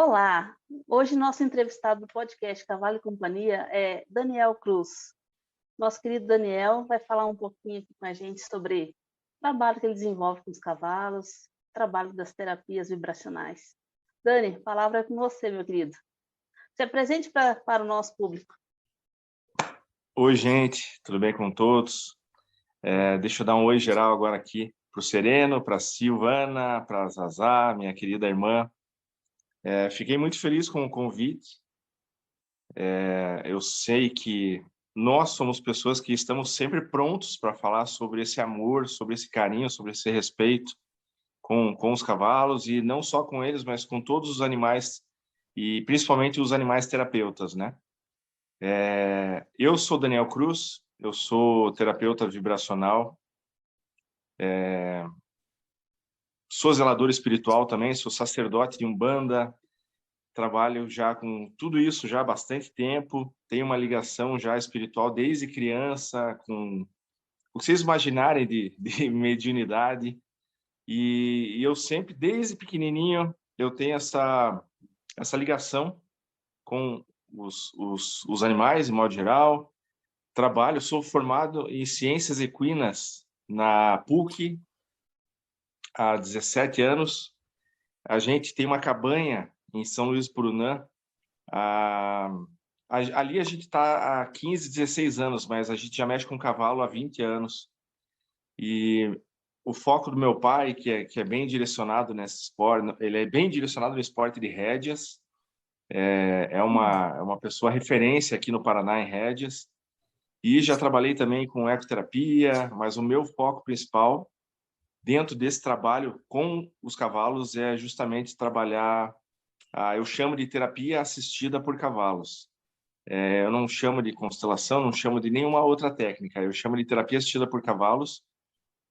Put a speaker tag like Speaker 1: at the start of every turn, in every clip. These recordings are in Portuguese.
Speaker 1: Olá, hoje nosso entrevistado do podcast Cavalo e Companhia é Daniel Cruz. Nosso querido Daniel vai falar um pouquinho aqui com a gente sobre o trabalho que ele desenvolve com os cavalos, trabalho das terapias vibracionais. Dani, a palavra é com você, meu querido. Se apresente para o nosso público.
Speaker 2: Oi, gente, tudo bem com todos? Deixa eu dar um oi geral agora aqui para o Sereno, para a Silvana, para a Zazá, minha querida irmã. Fiquei muito feliz com o convite. Eu sei que nós somos pessoas que estamos sempre prontos para falar sobre esse amor, sobre esse carinho, sobre esse respeito com os cavalos, e não só com eles, mas com todos os animais, e principalmente os animais terapeutas, né? Eu sou Daniel Cruz, eu sou terapeuta vibracional, sou zelador espiritual também, sou sacerdote de Umbanda, trabalho já com tudo isso já há bastante tempo, tenho uma ligação já espiritual desde criança, com o que vocês imaginarem de mediunidade, e eu sempre, desde pequenininho, eu tenho essa ligação com os animais, de modo geral. Trabalho, sou formado em Ciências Equinas na PUC há 17 anos. A gente tem uma cabanha em São Luís Purunã. Ali a gente está há 15, 16 anos, mas a gente já mexe com cavalo há 20 anos. E o foco do meu pai, que é bem direcionado nesse esporte, ele é bem direcionado no esporte de rédeas. É uma pessoa referência aqui no Paraná em rédeas. E já trabalhei também com ecoterapia, mas o meu foco principal dentro desse trabalho com os cavalos é justamente trabalhar, eu chamo de terapia assistida por cavalos. Eu não chamo de constelação, não chamo de nenhuma outra técnica, eu chamo de terapia assistida por cavalos,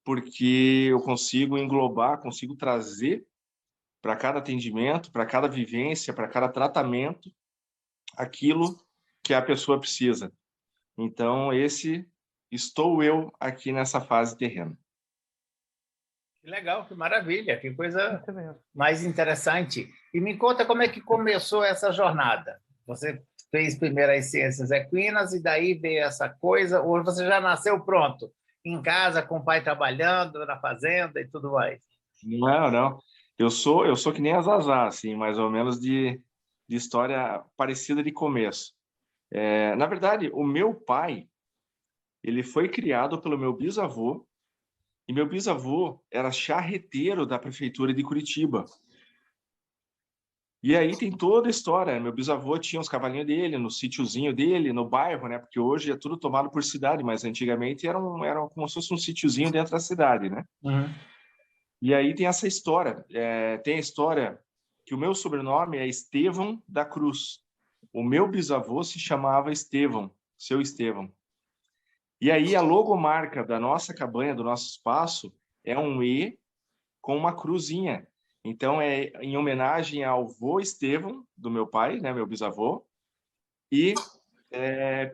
Speaker 2: porque eu consigo englobar, consigo trazer para cada atendimento, para cada vivência, para cada tratamento, aquilo que a pessoa precisa. Então, estou eu aqui nessa fase terrena.
Speaker 3: Que legal, que maravilha, que coisa mais interessante. E me conta como é que começou essa jornada. Você fez primeiro as ciências equinas e daí veio essa coisa, ou você já nasceu pronto, em casa, com o pai trabalhando, na fazenda e tudo mais?
Speaker 2: Não, não. Eu sou que nem a Zazá, assim, mais ou menos de história parecida de começo. Na verdade, o meu pai, ele foi criado pelo meu bisavô, e meu bisavô era charreteiro da prefeitura de Curitiba. E aí tem toda a história. Meu bisavô tinha os cavalinhos dele, no sítiozinho dele, no bairro, né? Porque hoje é tudo tomado por cidade, mas antigamente era como se fosse um sítiozinho dentro da cidade, né?
Speaker 3: Uhum.
Speaker 2: E aí tem essa história. Tem a história que o meu sobrenome é Estevão da Cruz. O meu bisavô se chamava Estevão, seu Estevão. E aí a logomarca da nossa cabanha, do nosso espaço, é um E com uma cruzinha. Então é em homenagem ao vô Estevão, do meu pai, né, meu bisavô, e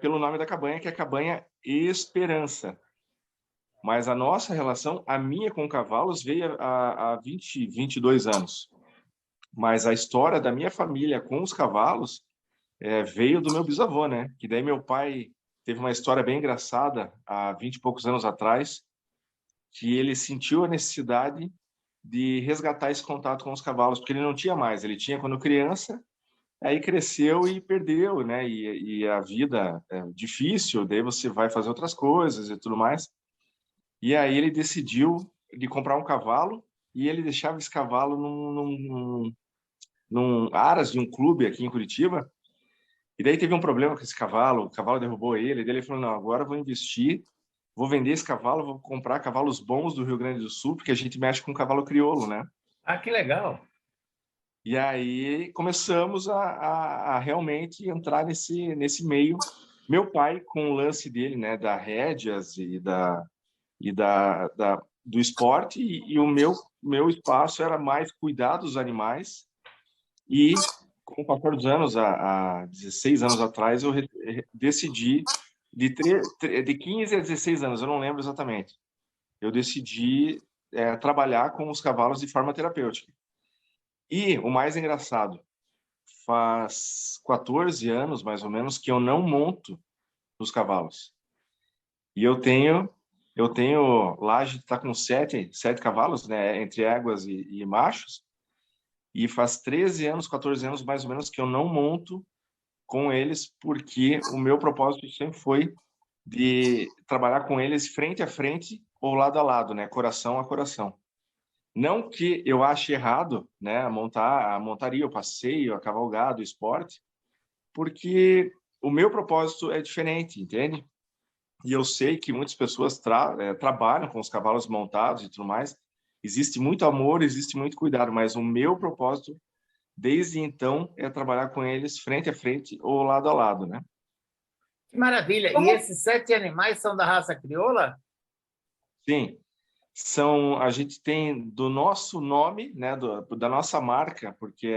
Speaker 2: pelo nome da cabanha, que é a Cabanha Esperança. Mas a nossa relação, a minha com cavalos, veio há 20, 22 anos. Mas a história da minha família com os cavalos veio do meu bisavô, né? Que daí meu pai teve uma história bem engraçada há 20 e poucos anos atrás, que ele sentiu a necessidade de resgatar esse contato com os cavalos, porque ele não tinha mais. Ele tinha quando criança, aí cresceu e perdeu, né? E a vida é difícil, daí você vai fazer outras coisas e tudo mais. E aí ele decidiu de comprar um cavalo, e ele deixava esse cavalo num aras de um clube aqui em Curitiba. E daí teve um problema com esse cavalo, o cavalo derrubou ele, e daí ele falou, não, agora eu vou investir, vou vender esse cavalo, vou comprar cavalos bons do Rio Grande do Sul, porque a gente mexe com cavalo crioulo, né?
Speaker 3: Ah, que legal!
Speaker 2: E aí começamos a realmente entrar nesse meio. Meu pai, com o lance dele, né, da rédeas do esporte, e o meu espaço era mais cuidar dos animais. E com o passar dos anos, há 16 anos atrás, eu decidi, de 15 a 16 anos, eu não lembro exatamente, eu decidi trabalhar com os cavalos de forma terapêutica. E o mais engraçado, faz 14 anos, mais ou menos, que eu não monto nos cavalos. E eu tenho lá a gente está com sete cavalos, né, entre éguas e machos, e faz 13 anos, 14 anos, mais ou menos, que eu não monto com eles, porque o meu propósito sempre foi de trabalhar com eles frente a frente ou lado a lado, né, coração a coração. Não que eu ache errado, né, a montaria, o passeio, a cavalgada, o esporte, porque o meu propósito é diferente, entende? E eu sei que muitas pessoas trabalham com os cavalos montados e tudo mais. Existe muito amor, existe muito cuidado, mas o meu propósito, desde então, é trabalhar com eles frente a frente ou lado a lado, né?
Speaker 3: Que maravilha! E esses 7 animais são da raça crioula?
Speaker 2: Sim, a gente tem do nosso nome, né, da nossa marca, porque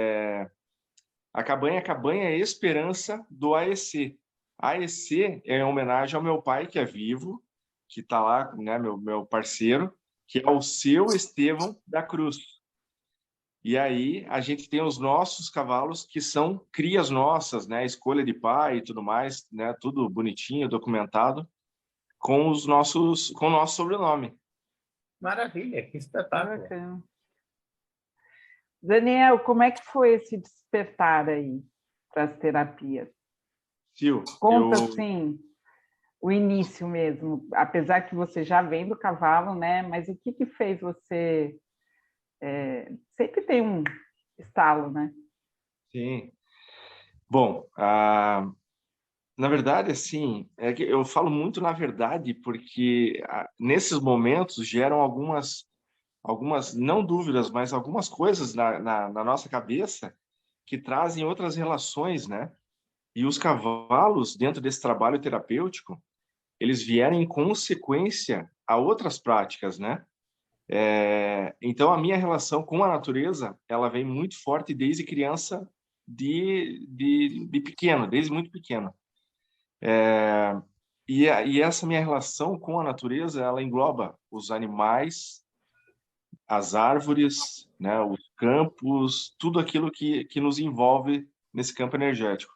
Speaker 2: a Cabanha é Esperança do AEC. AEC é em homenagem ao meu pai, que é vivo, que está lá, né, meu parceiro, que é o seu Estevão da Cruz. E aí a gente tem os nossos cavalos, que são crias nossas, né, escolha de pai e tudo mais, né, tudo bonitinho, documentado, com o nosso sobrenome.
Speaker 3: Maravilha, que espetáculo.
Speaker 4: Bacana. Daniel, como é que foi esse despertar aí para as terapias?
Speaker 2: Sil,
Speaker 4: Conta, assim, o início mesmo, apesar que você já vem do cavalo, né? Mas o que fez você... sempre tem um estalo, né?
Speaker 2: Sim. Bom, na verdade, assim, é que eu falo muito na verdade, porque nesses momentos geram algumas não dúvidas, mas algumas coisas na nossa cabeça que trazem outras relações, né? E os cavalos, dentro desse trabalho terapêutico, eles vieram em consequência a outras práticas, né? Então, a minha relação com a natureza, ela vem muito forte desde criança, de pequeno, desde muito pequeno. E essa minha relação com a natureza, ela engloba os animais, as árvores, né, os campos, tudo aquilo que nos envolve nesse campo energético.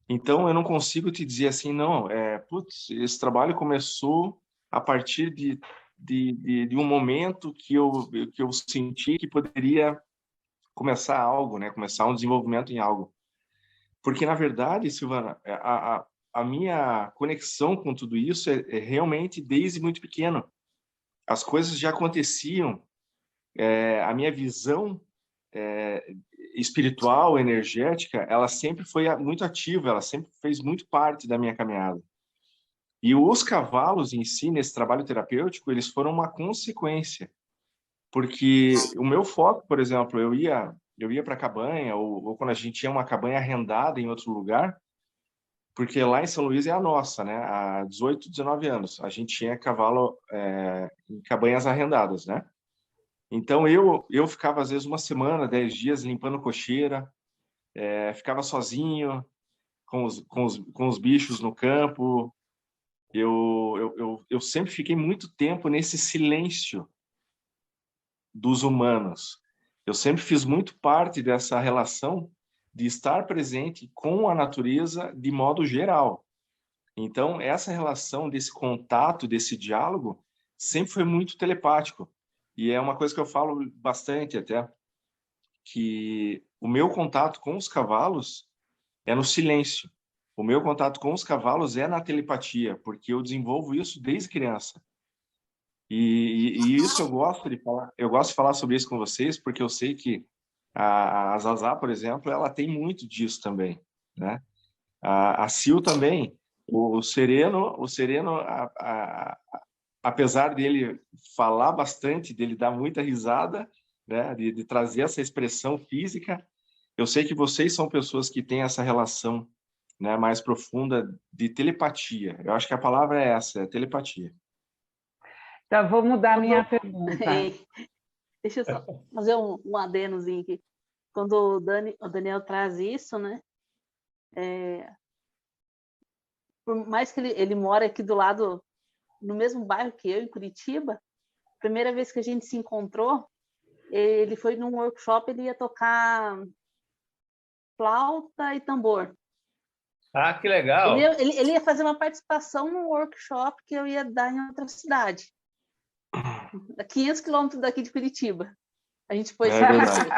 Speaker 2: Então, eu não consigo te dizer assim, não, putz, esse trabalho começou a partir de um momento que eu senti que poderia começar algo, né, começar um desenvolvimento em algo. Porque, na verdade, Silvana, a minha conexão com tudo isso é realmente desde muito pequeno. As coisas já aconteciam, a minha visão espiritual, energética, ela sempre foi muito ativa, ela sempre fez muito parte da minha caminhada. E os cavalos em si, nesse trabalho terapêutico, eles foram uma consequência. Porque o meu foco, por exemplo, eu ia para a cabanha, ou quando a gente tinha uma cabanha arrendada em outro lugar, porque lá em São Luís é a nossa, né? Há 18, 19 anos. A gente tinha cavalo em cabanhas arrendadas, né? Então, eu ficava, às vezes, uma semana, 10 dias, limpando cocheira, ficava sozinho, com os bichos no campo. Eu sempre fiquei muito tempo nesse silêncio dos humanos. Eu sempre fiz muito parte dessa relação de estar presente com a natureza de modo geral. Então, essa relação desse contato, desse diálogo, sempre foi muito telepático. E é uma coisa que eu falo bastante até, que o meu contato com os cavalos é no silêncio. O meu contato com os cavalos é na telepatia, porque eu desenvolvo isso desde criança. E isso eu gosto de falar. Eu gosto de falar sobre isso com vocês, porque eu sei que a Zazá, por exemplo, ela tem muito disso também, né? A Sil também. O Sereno, apesar dele falar bastante, dele dar muita risada, né, de trazer essa expressão física, eu sei que vocês são pessoas que têm essa relação, né, mais profunda de telepatia. Eu acho que a palavra é essa, é telepatia.
Speaker 4: Então, vou mudar a minha pergunta.
Speaker 1: Deixa eu só fazer um adenozinho aqui. Quando o Daniel traz isso, né? Por mais que ele mora aqui do lado, no mesmo bairro que eu, em Curitiba, a primeira vez que a gente se encontrou, ele foi num workshop, ele ia tocar flauta e tambor.
Speaker 3: Ah, que legal!
Speaker 1: Ele ia fazer uma participação num workshop que eu ia dar em outra cidade, a 500 quilômetros daqui de Curitiba. A gente foi se conhecer.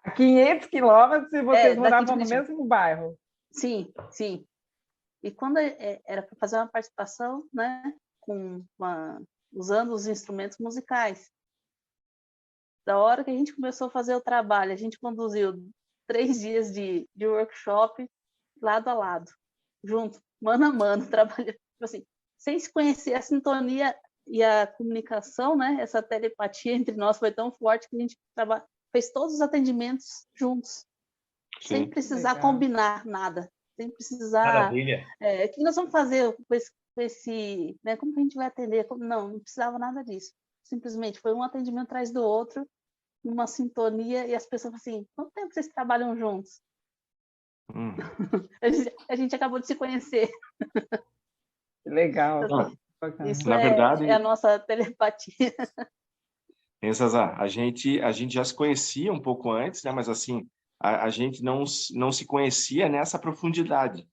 Speaker 4: A 500 quilômetros e vocês moravam no
Speaker 1: Curitiba.
Speaker 4: mesmo bairro?
Speaker 1: Sim, sim. E quando era para fazer uma participação, né, usando os instrumentos musicais. Da hora que a gente começou a fazer o trabalho, a gente conduziu 3 dias de workshop lado a lado, junto, mano a mano, trabalhando, assim, sem se conhecer. A sintonia e a comunicação, né, essa telepatia entre nós foi tão forte que a gente fez todos os atendimentos juntos,
Speaker 2: Sim.
Speaker 1: sem precisar combinar nada, sem precisar...
Speaker 3: Maravilha!
Speaker 1: O que nós vamos fazer com esse, né, como que a gente vai atender? Não precisava nada disso. Simplesmente foi um atendimento atrás do outro, numa sintonia, e as pessoas falam assim, quanto tempo vocês trabalham juntos? A gente acabou de se conhecer.
Speaker 4: Legal.
Speaker 1: Isso
Speaker 2: na verdade,
Speaker 1: é a nossa telepatia.
Speaker 2: Zazá, a gente já se conhecia um pouco antes, né? Mas assim, a gente não se conhecia nessa profundidade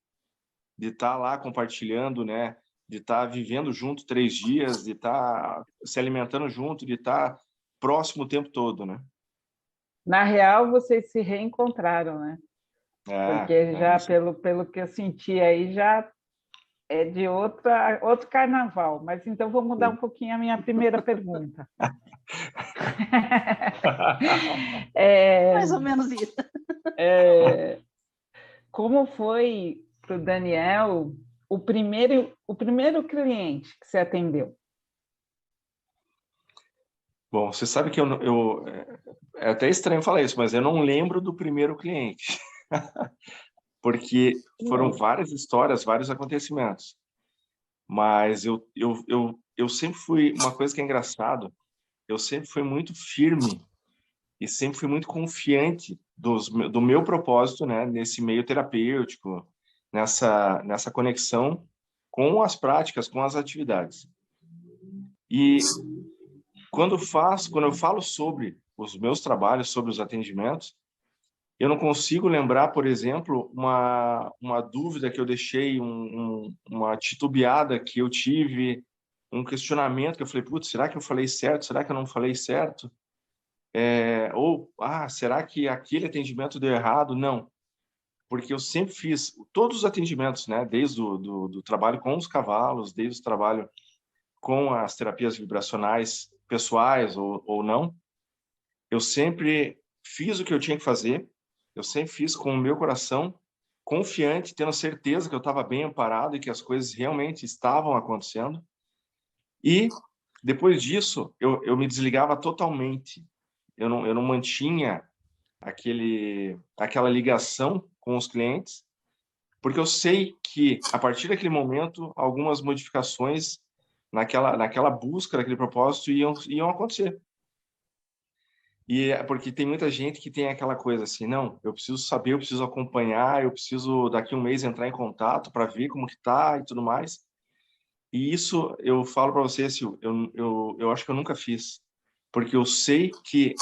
Speaker 2: de estar lá compartilhando, né? De estar vivendo junto 3 dias, de estar se alimentando junto, de estar próximo o tempo todo, né?
Speaker 4: Na real, vocês se reencontraram, né? Porque já, pelo que eu senti aí, já é de outro carnaval. Mas então vou mudar um pouquinho a minha primeira pergunta.
Speaker 1: Mais ou menos isso.
Speaker 4: Como foi para o Daniel o primeiro cliente que você atendeu?
Speaker 2: Bom, você sabe que é até estranho falar isso, mas eu não lembro do primeiro cliente. Porque foram várias histórias, vários acontecimentos. Mas eu sempre fui... Uma coisa que é engraçado, eu sempre fui muito firme e sempre fui muito confiante do meu propósito, né, nesse meio terapêutico, nessa conexão com as práticas, com as atividades. E quando eu falo sobre os meus trabalhos, sobre os atendimentos, eu não consigo lembrar, por exemplo, uma dúvida que eu deixei, uma titubeada que eu tive, um questionamento que eu falei, putz, será que eu falei certo? Será que eu não falei certo? Será que aquele atendimento deu errado? Não, porque eu sempre fiz todos os atendimentos, né? Desde do trabalho com os cavalos, desde o trabalho com as terapias vibracionais pessoais ou não, eu sempre fiz o que eu tinha que fazer, eu sempre fiz com o meu coração, confiante, tendo certeza que eu estava bem amparado e que as coisas realmente estavam acontecendo. E depois disso, eu me desligava totalmente. Eu não mantinha aquela ligação com os clientes, porque eu sei que, a partir daquele momento, algumas modificações naquela busca, naquele propósito, iam acontecer. E porque tem muita gente que tem aquela coisa assim, não, eu preciso saber, eu preciso acompanhar, eu preciso daqui 1 mês entrar em contato para ver como que tá e tudo mais. E isso eu falo para você, Sil, eu acho que eu nunca fiz, porque eu sei que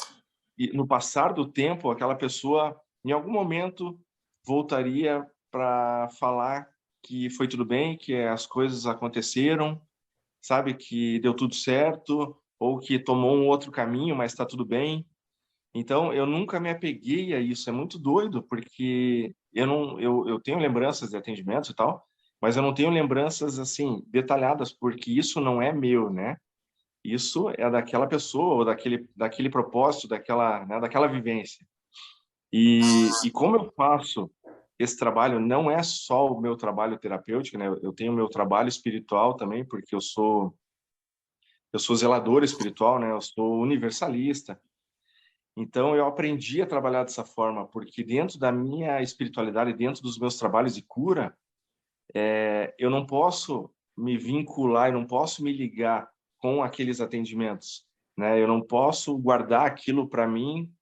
Speaker 2: no passar do tempo aquela pessoa em algum momento voltaria para falar que foi tudo bem, que as coisas aconteceram, sabe, que deu tudo certo ou que tomou um outro caminho, mas está tudo bem. Então, eu nunca me apeguei a isso. É muito doido, porque eu tenho lembranças de atendimentos e tal, mas eu não tenho lembranças, assim, detalhadas, porque isso não é meu, né? Isso é daquela pessoa, ou daquele propósito, daquela vivência. E como eu faço esse trabalho, não é só o meu trabalho terapêutico, né? Eu tenho o meu trabalho espiritual também, porque eu sou zelador espiritual, né? Eu sou universalista. Então, eu aprendi a trabalhar dessa forma, porque dentro da minha espiritualidade, dentro dos meus trabalhos de cura, eu não posso me vincular, eu não posso me ligar com aqueles atendimentos, né? Eu não posso guardar aquilo para mim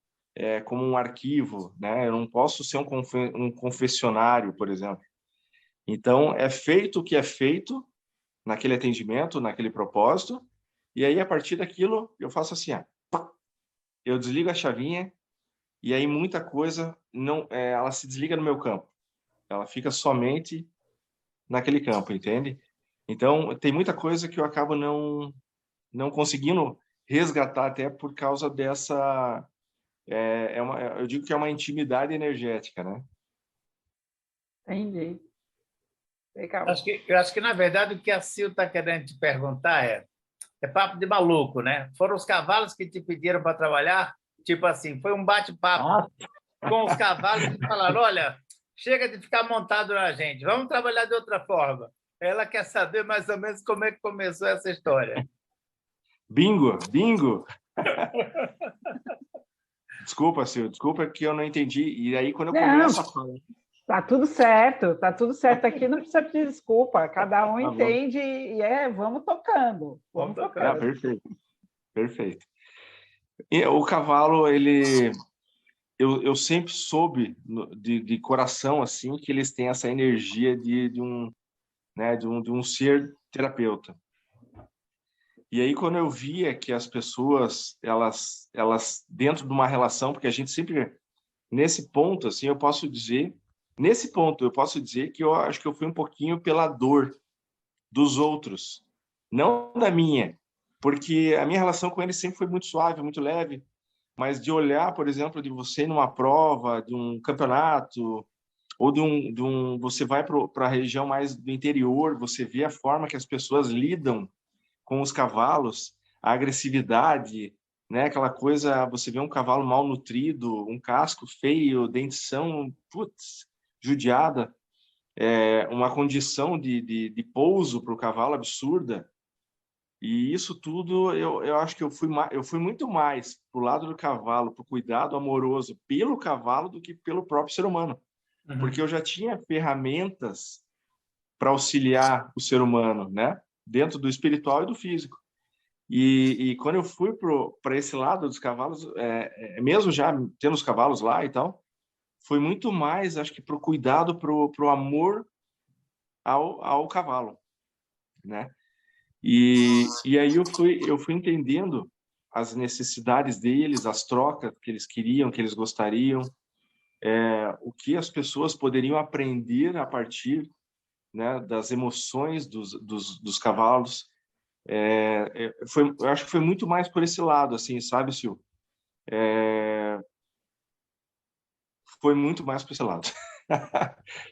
Speaker 2: como um arquivo, né? Eu não posso ser um confessionário, por exemplo. Então, é feito o que é feito naquele atendimento, naquele propósito, e aí, a partir daquilo, eu faço assim, eu desligo a chavinha e aí muita coisa não, ela se desliga no meu campo. Ela fica somente naquele campo, entende? Então, tem muita coisa que eu acabo não conseguindo resgatar até por causa dessa... eu digo que é uma intimidade energética, né?
Speaker 4: Entendi. Legal.
Speaker 3: Eu acho que, na verdade, o que a Sil está querendo te perguntar é papo de maluco, né? Foram os cavalos que te pediram para trabalhar? Tipo assim, foi um bate-papo com os cavalos e falaram, olha, chega de ficar montado na gente, vamos trabalhar de outra forma. Ela quer saber mais ou menos como é que começou essa história.
Speaker 2: Bingo, bingo! Desculpa, Sil, desculpa que eu não entendi. E aí, quando eu começo a falar...
Speaker 4: Tá tudo certo aqui, não precisa pedir desculpa, cada um entende e vamos tocando. Vamos tocando.
Speaker 2: Perfeito. E o cavalo, eu sempre soube de coração assim que eles têm essa energia de um ser terapeuta. E aí quando eu via que as pessoas elas dentro de uma relação, porque a gente sempre nesse ponto assim, eu posso dizer que eu acho que eu fui um pouquinho pela dor dos outros, não da minha, porque a minha relação com eles sempre foi muito suave, muito leve, mas de olhar, por exemplo, de você numa prova, de um campeonato, ou você vai para a região mais do interior, você vê a forma que as pessoas lidam com os cavalos, a agressividade, né? Aquela coisa, você vê um cavalo mal nutrido, um casco feio, dentição, putz, judiada, uma condição de pouso para o cavalo absurda. E isso tudo, eu acho que eu fui muito mais pro lado do cavalo, pro cuidado amoroso pelo cavalo do que pelo próprio ser humano.
Speaker 3: Uhum.
Speaker 2: Porque eu já tinha ferramentas para auxiliar o ser humano, né? Dentro do espiritual e do físico. E quando eu fui para esse lado dos cavalos, mesmo já tendo os cavalos lá e tal, foi muito mais, acho que, pro cuidado, pro amor ao cavalo, né? E aí eu fui entendendo as necessidades deles, as trocas que eles queriam, que eles gostariam, o que as pessoas poderiam aprender a partir, né, das emoções dos cavalos. Eu acho que foi muito mais por esse lado, assim, sabe, Sil? Foi muito mais por esse lado.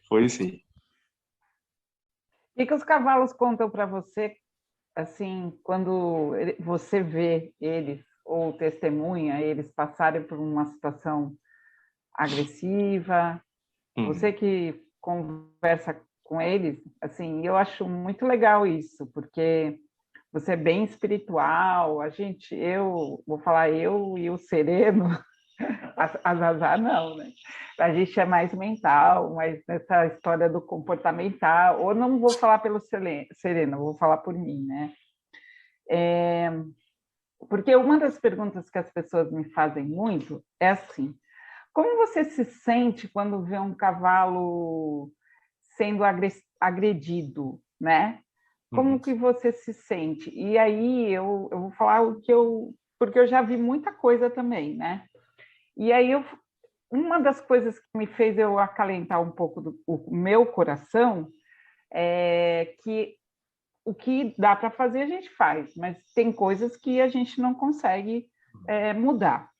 Speaker 2: Foi sim.
Speaker 4: O que os cavalos contam para você, assim, quando você vê eles ou testemunha eles passarem por uma situação agressiva? Você que conversa com eles, assim, eu acho muito legal isso, porque você é bem espiritual, eu vou falar eu e o Sereno, a Zazá não, né? A gente é mais mental, mais nessa história do comportamental, ou não vou falar pelo Sereno, vou falar por mim, né? Porque uma das perguntas que as pessoas me fazem muito é assim: como você se sente quando vê um cavalo sendo agredido, né? Como que você se sente? E aí eu vou falar porque eu já vi muita coisa também, né? E aí uma das coisas que me fez eu acalentar um pouco o meu coração é que o que dá para fazer a gente faz, mas tem coisas que a gente não consegue mudar.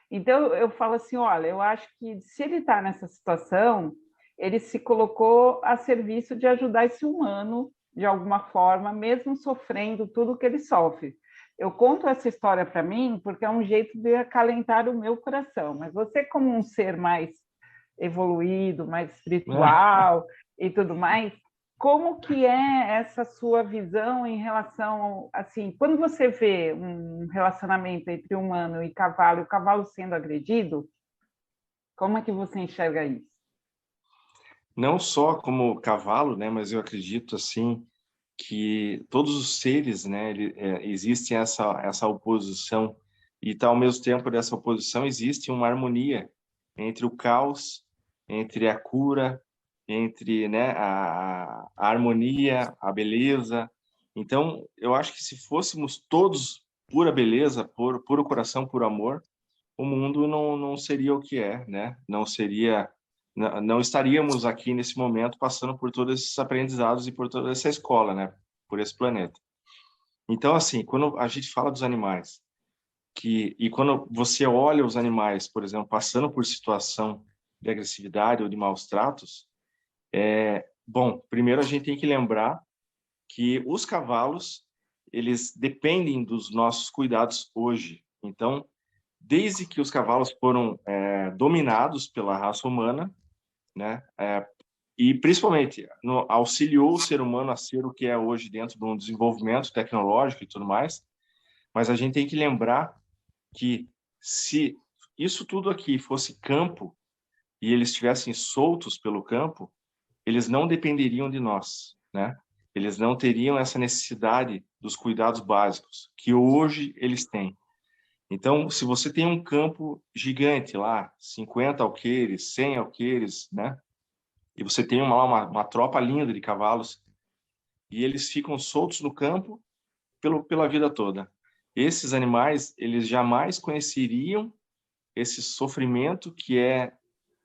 Speaker 4: Então, eu falo assim, olha, eu acho que se ele está nessa situação, ele se colocou a serviço de ajudar esse humano, de alguma forma, mesmo sofrendo tudo que ele sofre. Eu conto essa história para mim porque é um jeito de acalentar o meu coração, mas você, como um ser mais evoluído, mais espiritual e tudo mais, como que é essa sua visão em relação, assim, quando você vê um relacionamento entre humano e o cavalo sendo agredido, como é que você enxerga isso?
Speaker 2: Não só como cavalo, né, mas eu acredito assim que todos os seres, né, existe essa oposição e ao mesmo tempo dessa oposição existe uma harmonia entre o caos, entre a cura, entre, né, a harmonia, a beleza. Então, eu acho que se fôssemos todos pura beleza, puro coração, puro amor, o mundo não seria o que é, né? Não estaríamos aqui nesse momento passando por todos esses aprendizados e por toda essa escola, né? Por esse planeta. Então, assim, quando a gente fala dos animais, e quando você olha os animais, por exemplo, passando por situação de agressividade ou de maus tratos, bom, primeiro a gente tem que lembrar que os cavalos, eles dependem dos nossos cuidados hoje. Então, desde que os cavalos foram dominados pela raça humana, né, e principalmente auxiliou o ser humano a ser o que é hoje dentro de um desenvolvimento tecnológico e tudo mais, mas a gente tem que lembrar que se isso tudo aqui fosse campo e eles estivessem soltos pelo campo, eles não dependeriam de nós, né? Eles não teriam essa necessidade dos cuidados básicos que hoje eles têm. Então, se você tem um campo gigante lá, 50 alqueires, 100 alqueires, né? E você tem uma tropa linda de cavalos e eles ficam soltos no campo pela vida toda. Esses animais, eles jamais conheceriam esse sofrimento que é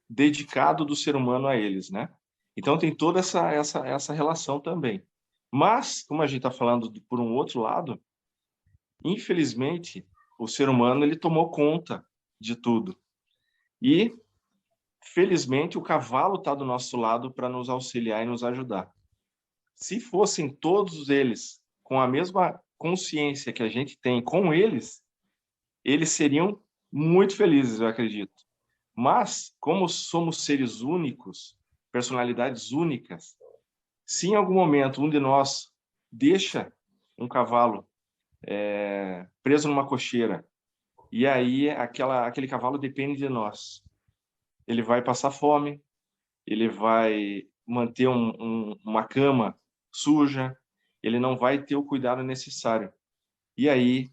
Speaker 2: dedicado do ser humano a eles, né? Então tem toda essa relação também. Mas, como a gente está falando por um outro lado, infelizmente, o ser humano ele tomou conta de tudo. E, felizmente, o cavalo está do nosso lado para nos auxiliar e nos ajudar. Se fossem todos eles com a mesma consciência que a gente tem com eles seriam muito felizes, eu acredito. Mas, como somos seres únicos, personalidades únicas, se em algum momento um de nós deixa um cavalo preso numa cocheira, e aí aquele cavalo depende de nós, ele vai passar fome, ele vai manter uma cama suja, ele não vai ter o cuidado necessário. E aí,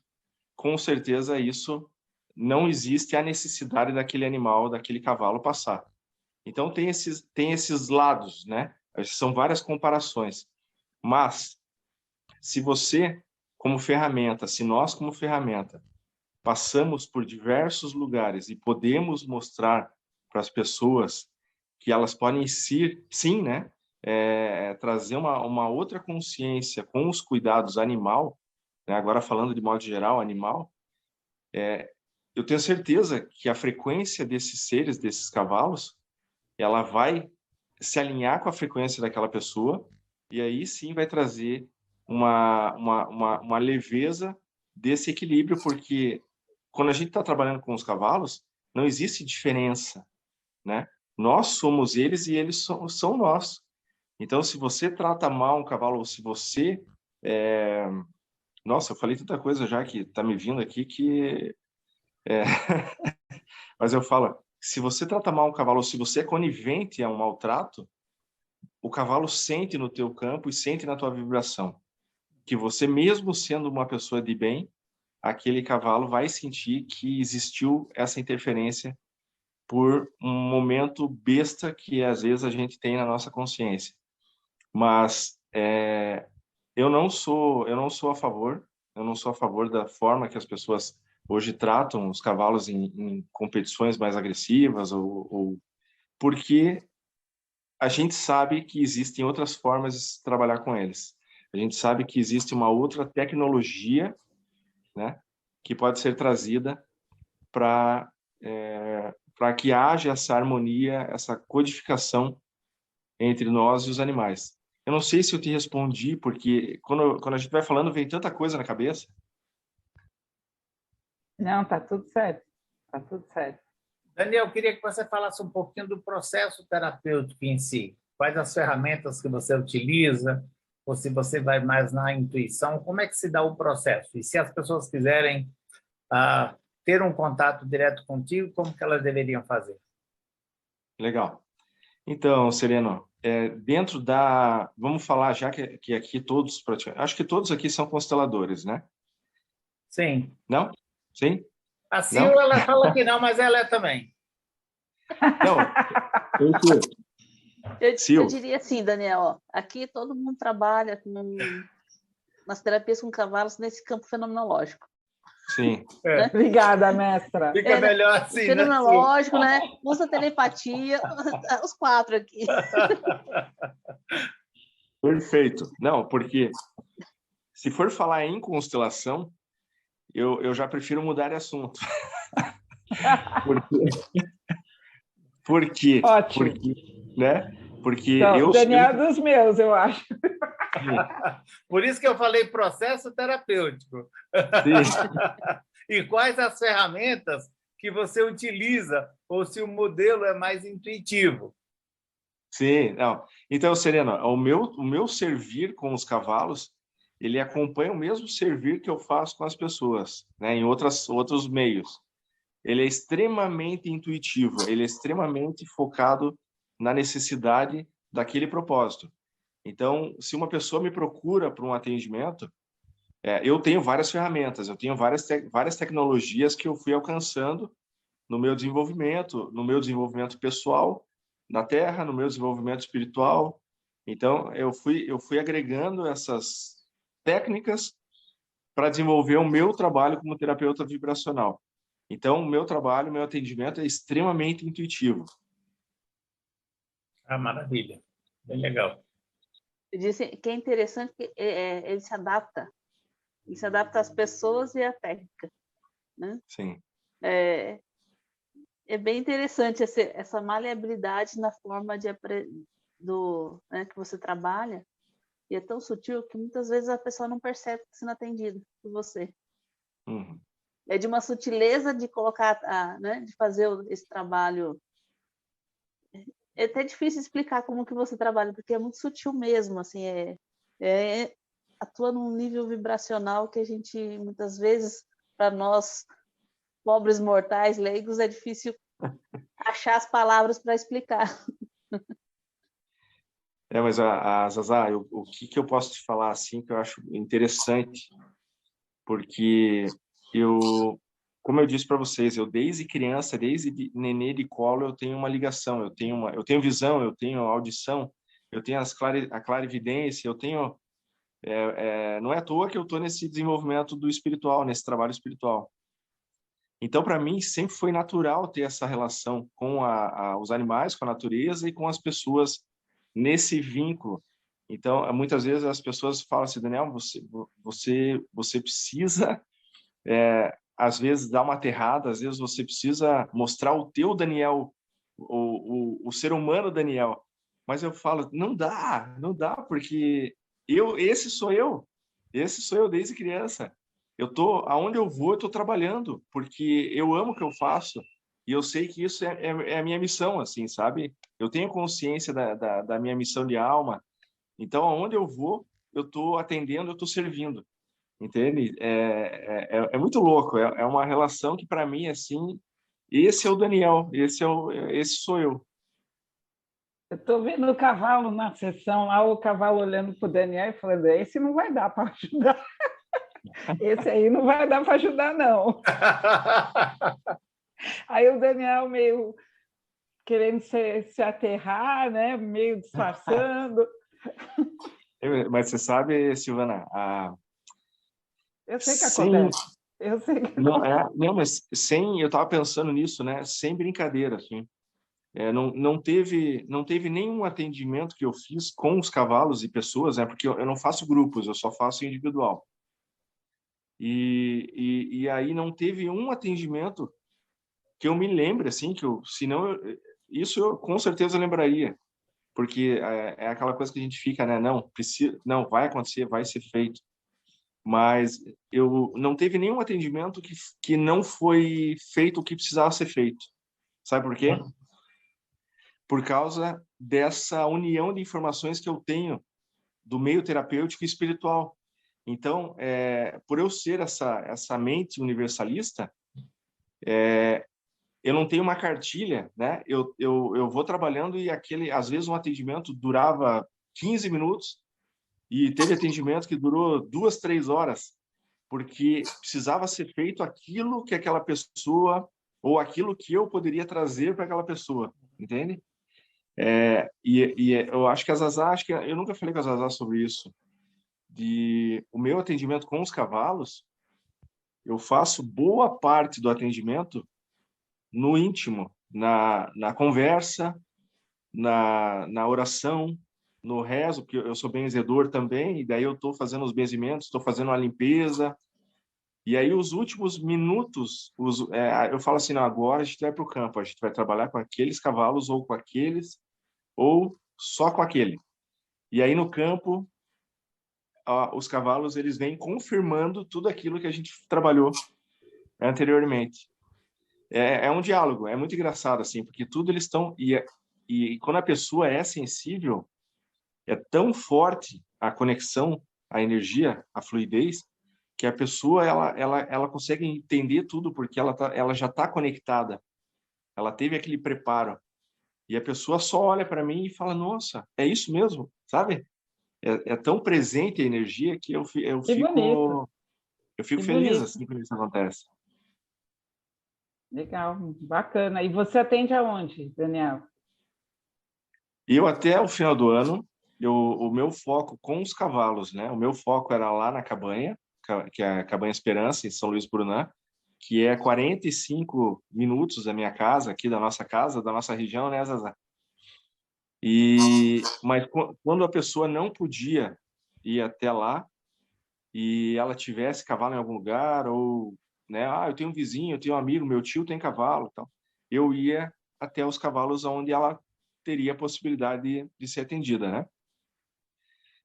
Speaker 2: com certeza, isso não existe a necessidade daquele animal, daquele cavalo passar. Então, tem esses lados, né? São várias comparações. Mas, se você, como ferramenta, se nós, como ferramenta, passamos por diversos lugares e podemos mostrar para as pessoas que elas podem sim, né? Trazer uma outra consciência com os cuidados animal, né? Agora falando de modo geral, animal, eu tenho certeza que a frequência desses seres, desses cavalos, ela vai se alinhar com a frequência daquela pessoa e aí sim vai trazer uma leveza desse equilíbrio, porque quando a gente está trabalhando com os cavalos, não existe diferença, né? Nós somos eles e eles são nós. Então, se você trata mal um cavalo, ou se você... Nossa, eu falei tanta coisa já que está me vindo aqui que... Mas eu falo, se você trata mal um cavalo, ou se você é conivente a um maltrato, o cavalo sente no teu campo e sente na tua vibração. Que você, mesmo sendo uma pessoa de bem, aquele cavalo vai sentir que existiu essa interferência por um momento besta que às vezes a gente tem na nossa consciência. Mas eu não sou a favor da forma que as pessoas hoje tratam os cavalos em competições mais agressivas ou porque a gente sabe que existem outras formas de trabalhar com eles. A gente sabe que existe uma outra tecnologia, né, que pode ser trazida para que haja essa harmonia, essa codificação entre nós e os animais. Eu não sei se eu te respondi, porque quando a gente vai falando, vem tanta coisa na cabeça.
Speaker 4: Não, tá tudo certo. Tá tudo certo.
Speaker 3: Daniel, eu queria que você falasse um pouquinho do processo terapêutico em si. Quais as ferramentas que você utiliza? Ou se você vai mais na intuição, como é que se dá o processo? E se as pessoas quiserem ter um contato direto contigo, como que elas deveriam fazer?
Speaker 2: Legal. Então, Sereno, dentro vamos falar já que aqui todos, acho que todos aqui são consteladores, né?
Speaker 3: Sim.
Speaker 2: Não? Sim?
Speaker 3: A Sil, ela fala que não, mas ela é também.
Speaker 2: Não.
Speaker 1: Eu diria assim, Daniel, ó, aqui todo mundo trabalha nas terapias com cavalos nesse campo fenomenológico.
Speaker 2: Sim.
Speaker 4: Obrigada, mestra.
Speaker 3: Fica melhor assim,
Speaker 1: ser
Speaker 3: né?
Speaker 1: analógico, né? Usa telepatia, os 4 aqui.
Speaker 2: Perfeito. Não, porque se for falar em constelação, eu já prefiro mudar de assunto. Por quê?
Speaker 4: Ótimo.
Speaker 2: Né? Porque
Speaker 4: então, Daniel é dos meus, eu acho.
Speaker 3: Por isso que eu falei processo terapêutico.
Speaker 2: Sim.
Speaker 3: E quais as ferramentas que você utiliza, ou se o modelo é mais intuitivo?
Speaker 2: Sim, não. Então, Serena, o meu servir com os cavalos, ele acompanha o mesmo servir que eu faço com as pessoas, né? Em outros meios. Ele é extremamente intuitivo, ele é extremamente focado na necessidade daquele propósito. Então, se uma pessoa me procura para um atendimento, eu tenho várias ferramentas, eu tenho várias tecnologias que eu fui alcançando no meu desenvolvimento pessoal na Terra, no meu desenvolvimento espiritual. Então, eu fui agregando essas técnicas para desenvolver o meu trabalho como terapeuta vibracional. Então, o meu trabalho, o meu atendimento é extremamente intuitivo.
Speaker 3: Ah, maravilha. Bem legal.
Speaker 1: Eu disse que é interessante que ele se adapta. Ele se adapta às pessoas e à técnica, né?
Speaker 2: Sim.
Speaker 1: É bem interessante essa maleabilidade na forma né, que você trabalha. E é tão sutil que muitas vezes a pessoa não percebe que está sendo atendida por você.
Speaker 2: Uhum.
Speaker 1: É de uma sutileza de colocar, né, de fazer esse trabalho. É até difícil explicar como que você trabalha, porque é muito sutil mesmo, assim, atua num nível vibracional que a gente, muitas vezes, para nós, pobres mortais, leigos, é difícil achar as palavras para explicar.
Speaker 2: Mas, Zazá, o que eu posso te falar, assim, que eu acho interessante, porque como eu disse para vocês, eu desde criança, desde nenê de colo, eu tenho uma ligação, eu tenho visão, eu tenho audição, eu tenho a clarividência, eu tenho... não é à toa que eu estou nesse desenvolvimento do espiritual, nesse trabalho espiritual. Então, para mim, sempre foi natural ter essa relação com os animais, com a natureza e com as pessoas nesse vínculo. Então, muitas vezes as pessoas falam assim, Daniel, você precisa, às vezes, dar uma aterrada, às vezes você precisa mostrar o teu Daniel, o ser humano Daniel. Mas eu falo, não dá, porque esse sou eu desde criança. Aonde eu vou, eu estou trabalhando, porque eu amo o que eu faço e eu sei que isso é a minha missão, assim, sabe? Eu tenho consciência da minha missão de alma. Então, aonde eu vou, eu estou atendendo, eu estou servindo, entende? É muito louco. É uma relação que, para mim, assim, esse é o Daniel, esse sou eu.
Speaker 4: Eu estou vendo o cavalo na sessão lá, o cavalo olhando para o Daniel e falando: esse não vai dar para ajudar. Esse aí não vai dar para ajudar, não. Aí o Daniel meio querendo se aterrar, né? Meio disfarçando.
Speaker 2: Mas você sabe, Silvana,
Speaker 4: eu sei que acontece. Eu sei que acontece.
Speaker 2: Não, mas eu estava pensando nisso, né? Sem brincadeira, assim. Não teve nenhum atendimento que eu fiz com os cavalos e pessoas, né? Porque eu não faço grupos, eu só faço individual. E aí não teve um atendimento que eu me lembre, assim, isso eu com certeza lembraria, porque é aquela coisa que a gente fica, né? Não, vai acontecer, vai ser feito. Mas eu não teve nenhum atendimento que não foi feito o que precisava ser feito. Sabe por quê? Por causa dessa união de informações que eu tenho do meio terapêutico e espiritual. Então, por eu ser essa mente universalista, eu não tenho uma cartilha, né? Eu vou trabalhando e às vezes um atendimento durava 15 minutos e teve atendimento que durou 2, 3 horas, porque precisava ser feito aquilo que aquela pessoa ou aquilo que eu poderia trazer para aquela pessoa, entende? Eu acho que eu nunca falei com a Zazá sobre isso, o meu atendimento com os cavalos, eu faço boa parte do atendimento no íntimo, na conversa, na oração, no rezo, porque eu sou benzedor também, e daí eu estou fazendo os benzimentos, estou fazendo a limpeza, e aí os últimos minutos, eu falo assim, não, agora a gente vai para o campo, a gente vai trabalhar com aqueles cavalos, ou com aqueles, ou só com aquele. E aí no campo, os cavalos eles vêm confirmando tudo aquilo que a gente trabalhou anteriormente. É um diálogo, é muito engraçado assim, porque tudo eles estão e quando a pessoa é sensível, é tão forte a conexão, a energia, a fluidez, que a pessoa ela consegue entender tudo porque ela já está conectada, ela teve aquele preparo e a pessoa só olha para mim e fala, nossa, é isso mesmo, sabe? É tão presente a energia que eu
Speaker 4: bonito.
Speaker 2: fico feliz assim quando isso acontece.
Speaker 4: Legal, bacana. E você atende aonde, Daniel?
Speaker 2: Eu até o final do ano, o meu foco com os cavalos, né? O meu foco era lá na cabanha, que é a Cabanha Esperança, em São Luís Brunã, que é 45 minutos da minha casa, aqui da nossa casa, da nossa região, né, Zazá? Mas quando a pessoa não podia ir até lá e ela tivesse cavalo em algum lugar, ou, né, eu tenho um vizinho, eu tenho um amigo, meu tio tem cavalo, tal, eu ia até os cavalos onde ela teria a possibilidade de ser atendida, né?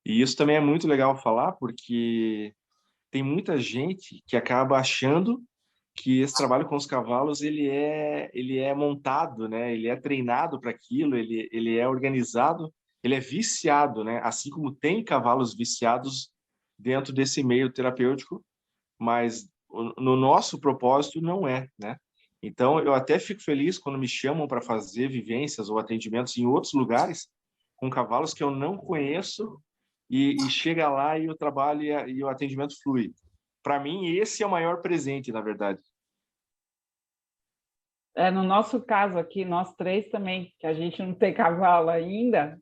Speaker 2: E isso também é muito legal falar, porque tem muita gente que acaba achando que esse trabalho com os cavalos ele é montado, né? Ele é treinado para aquilo, ele é organizado, ele é viciado, né? Assim como tem cavalos viciados dentro desse meio terapêutico, mas no nosso propósito não é, né? Então eu até fico feliz quando me chamam para fazer vivências ou atendimentos em outros lugares com cavalos que eu não conheço e chega lá e o trabalho e o atendimento flui. Para mim, esse é o maior presente, na verdade.
Speaker 4: No nosso caso aqui, nós três também, que a gente não tem cavalo ainda,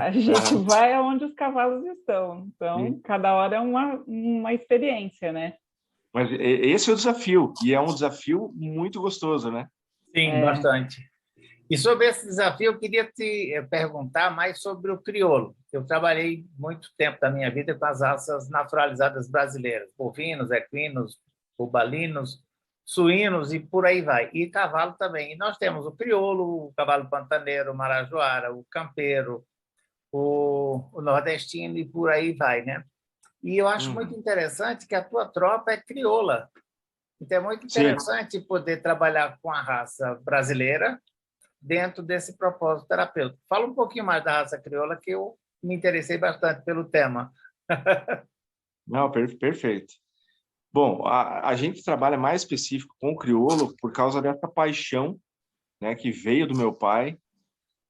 Speaker 4: a gente vai aonde os cavalos estão. Então,
Speaker 2: Sim.
Speaker 4: cada hora é uma experiência, né?
Speaker 2: Mas esse é o desafio, e é um desafio muito gostoso, né?
Speaker 3: Sim, bastante. E sobre esse desafio, eu queria te perguntar mais sobre o crioulo. Eu trabalhei muito tempo da minha vida com as raças naturalizadas brasileiras, bovinos, equinos, bubalinos, suínos e por aí vai. E cavalo também. E nós temos o crioulo, o cavalo pantaneiro, o marajoara, o campeiro, o nordestino e por aí vai, né? E eu acho muito interessante que a tua tropa é crioula. Então, é muito interessante poder trabalhar com a raça brasileira dentro desse propósito terapêutico. Fala um pouquinho mais da raça crioula, que eu me interessei bastante pelo tema.
Speaker 2: Não, perfeito. Bom, a gente trabalha mais específico com o crioulo por causa dessa paixão, né, que veio do meu pai,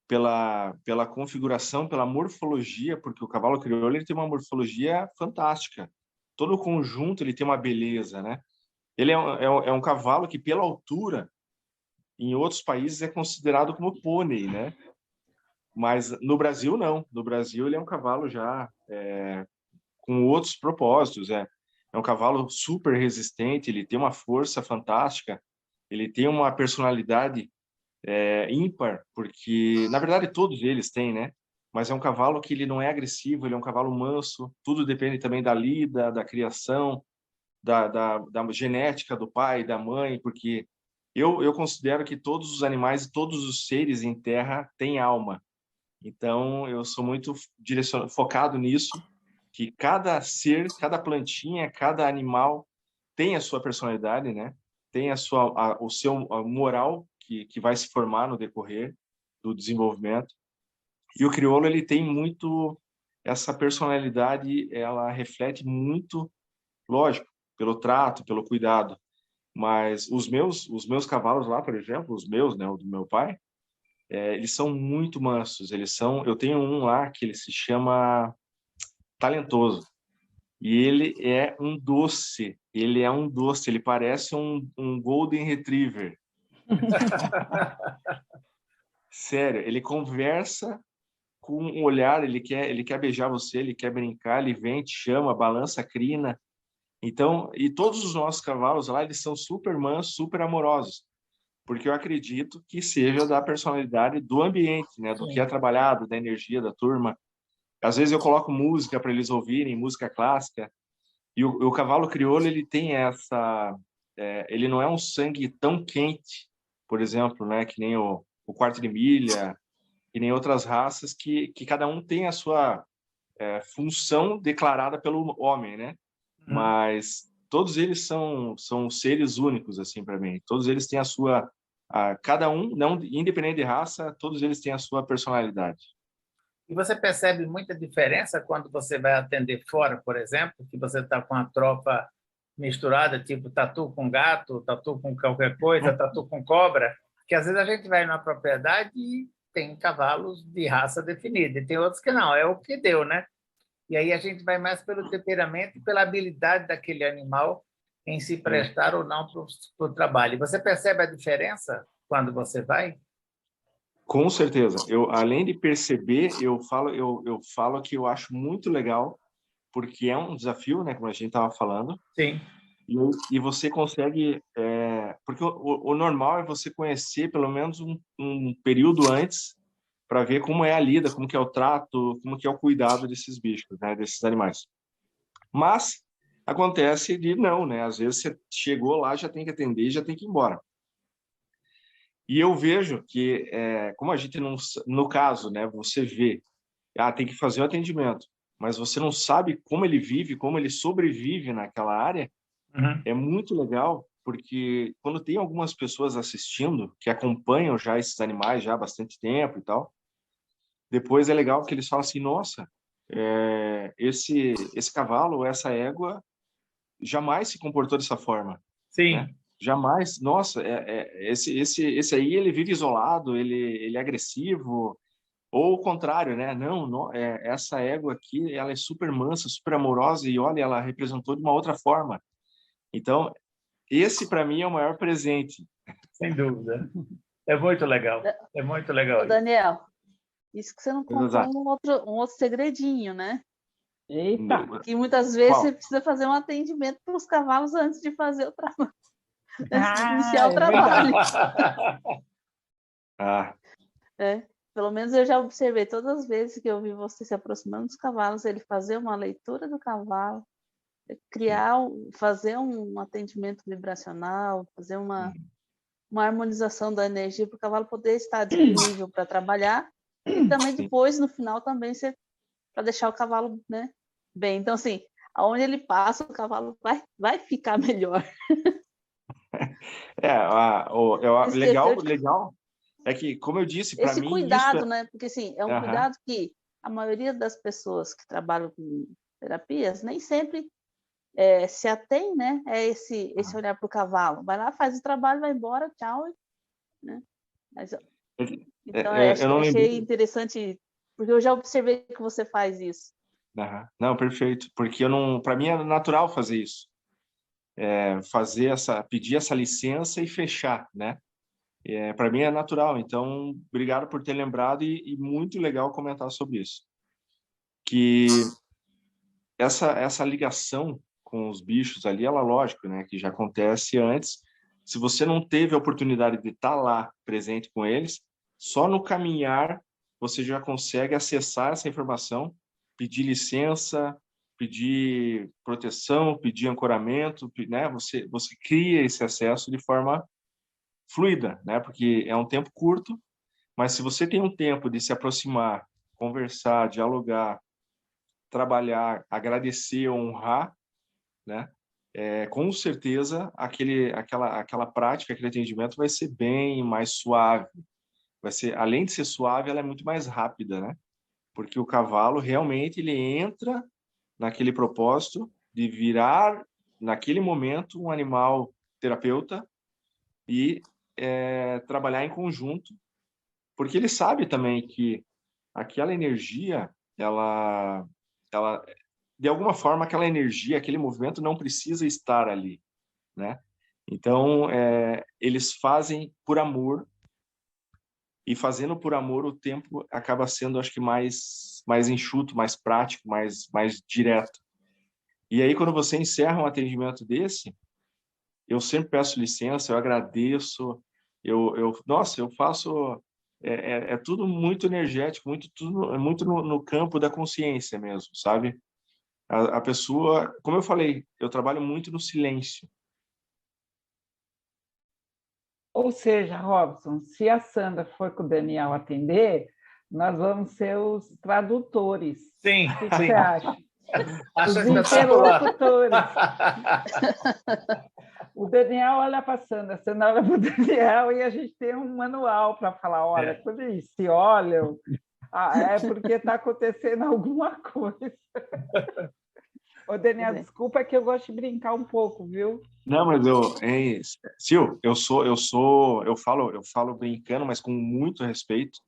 Speaker 2: pela configuração, pela morfologia, porque o cavalo crioulo ele tem uma morfologia fantástica. Todo o conjunto ele tem uma beleza, né? Ele é um cavalo que, pela altura, em outros países é considerado como pônei, né? Mas no Brasil, não. No Brasil, ele é um cavalo já com outros propósitos. É um cavalo super resistente, ele tem uma força fantástica, ele tem uma personalidade ímpar, porque, na verdade, todos eles têm, né? Mas é um cavalo que ele não é agressivo, ele é um cavalo manso, tudo depende também da lida, da criação, da genética do pai, da mãe, porque eu considero que todos os animais e todos os seres em terra têm alma. Então, eu sou muito focado nisso, que cada ser, cada plantinha, cada animal tem a sua personalidade, né? Tem o seu moral que vai se formar no decorrer do desenvolvimento. E o crioulo, ele tem muito essa personalidade, ela reflete muito, lógico, pelo trato, pelo cuidado. Mas os meus cavalos lá, por exemplo, os meus, né, o do meu pai, eles são muito mansos. Eu tenho um lá que ele se chama Talentoso. E ele é um doce. Ele é um doce. Ele parece um Golden Retriever. Sério, ele conversa com um olhar. Ele quer beijar você, ele quer brincar, ele vem, te chama, balança a crina. Então, e todos os nossos cavalos lá, eles são super mansos, super amorosos, porque eu acredito que seja da personalidade do ambiente, né? Do que é trabalhado, da energia da turma. Às vezes eu coloco música para eles ouvirem, música clássica, e o cavalo crioulo, ele tem ele não é um sangue tão quente, por exemplo, né? Que nem o quarto de milha, que nem outras raças, que cada um tem a sua função declarada pelo homem, né? Mas todos eles são seres únicos, assim, para mim. Todos eles têm cada um, não independente de raça, todos eles têm a sua personalidade.
Speaker 3: E você percebe muita diferença quando você vai atender fora, por exemplo, que você está com a tropa misturada, tipo tatu com gato, tatu com qualquer coisa, tatu com cobra, que às vezes a gente vai numa propriedade e tem cavalos de raça definida, e tem outros que não, é o que deu, né? E aí a gente vai mais pelo temperamento e pela habilidade daquele animal em se prestar ou não para o trabalho. E você percebe a diferença quando você vai?
Speaker 2: Com certeza. Além de perceber, eu falo que eu acho muito legal, porque é um desafio, né, como a gente estava falando.
Speaker 3: Sim.
Speaker 2: E você consegue, porque o normal é você conhecer pelo menos um período antes para ver como é a lida, como que é o trato, como que é o cuidado desses bichos, né, desses animais. Mas acontece de não, né? Às vezes você chegou lá, já tem que atender, já tem que ir embora. E eu vejo que, como a gente não, no caso, né, você vê, tem que fazer o atendimento, mas você não sabe como ele vive, como ele sobrevive naquela área. É muito legal, porque quando tem algumas pessoas assistindo, que acompanham já esses animais já há bastante tempo e tal, depois é legal que eles falam assim, nossa, esse cavalo, essa égua, jamais se comportou dessa forma.
Speaker 3: Sim.
Speaker 2: Né? Jamais, nossa, esse aí ele vive isolado, ele é agressivo, ou o contrário, né? Não, essa égua aqui, ela é super mansa, super amorosa, e olha, ela representou de uma outra forma. Então, esse para mim é o maior presente.
Speaker 3: Sem dúvida. É muito legal. É muito legal.
Speaker 1: Daniel, isso que você não contou um outro segredinho, né?
Speaker 4: Eita!
Speaker 1: Que muitas vezes você precisa fazer um atendimento para os cavalos antes de fazer o trabalho. Antes de iniciar o trabalho. Pelo menos eu já observei todas as vezes que eu vi você se aproximando dos cavalos, ele fazer uma leitura do cavalo, fazer um atendimento vibracional, fazer uma harmonização da energia para o cavalo poder estar disponível para trabalhar e também depois, no final, também para deixar o cavalo, né, bem. Então, assim, aonde ele passa, o cavalo vai ficar melhor.
Speaker 2: Legal é que, como eu disse, para mim...
Speaker 1: Esse cuidado, né? Porque, assim, é um cuidado que a maioria das pessoas que trabalham com terapias nem sempre se atém, né? Esse olhar para o cavalo. Vai lá, faz o trabalho, vai embora, tchau. Né? Mas, então, achei interessante, porque eu já observei que você faz isso.
Speaker 2: Não, perfeito. Porque para mim é natural fazer isso. Pedir essa licença e fechar, né? Para mim é natural. Então, obrigado por ter lembrado e muito legal comentar sobre isso. Que essa ligação com os bichos ali, ela, lógico, né? Que já acontece antes. Se você não teve a oportunidade de estar lá presente com eles, só no caminhar você já consegue acessar essa informação, pedir licença, pedir proteção, pedir ancoramento, né? Você cria esse acesso de forma fluida, né? Porque é um tempo curto, mas se você tem um tempo de se aproximar, conversar, dialogar, trabalhar, agradecer, honrar, né? Com certeza aquela prática, aquele atendimento vai ser bem mais suave. Vai ser, além de ser suave, ela é muito mais rápida, né? Porque o cavalo realmente ele entra naquele propósito de virar naquele momento um animal terapeuta e trabalhar em conjunto, porque ele sabe também que aquela energia, ela de alguma forma aquela energia, aquele movimento não precisa estar ali, né? Então eles fazem por amor, e fazendo por amor o tempo acaba sendo, acho que mais enxuto, mais prático, mais direto. E aí, quando você encerra um atendimento desse, eu sempre peço licença, eu agradeço, nossa, eu faço... É tudo muito energético, muito no campo da consciência mesmo, sabe? A pessoa, como eu falei, eu trabalho muito no silêncio.
Speaker 4: Ou seja, Robson, se a Sandra for com o Daniel atender, nós vamos ser os tradutores.
Speaker 3: Sim,
Speaker 4: o que você acha?
Speaker 3: Acho
Speaker 4: os
Speaker 3: espetacular.
Speaker 4: interlocutores. O Daniel olha para a Sandra olha para o Daniel e a gente tem um manual para falar, olha, quando eles se olham, é porque está acontecendo alguma coisa. Ô, Daniel, desculpa que eu gosto de brincar um pouco, viu?
Speaker 2: Não, mas Sil, eu falo brincando, mas com muito respeito,